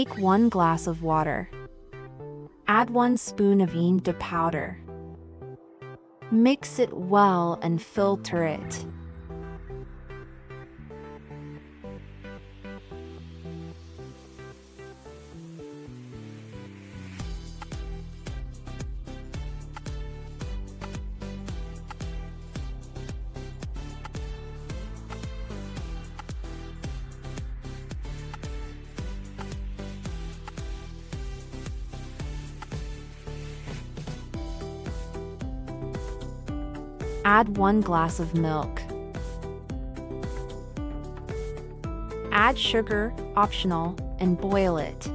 Take 1 glass of water. Add 1 spoon of Eendh powder. Mix it well and filter it. Add 1 glass of milk. Add sugar, optional, and boil it.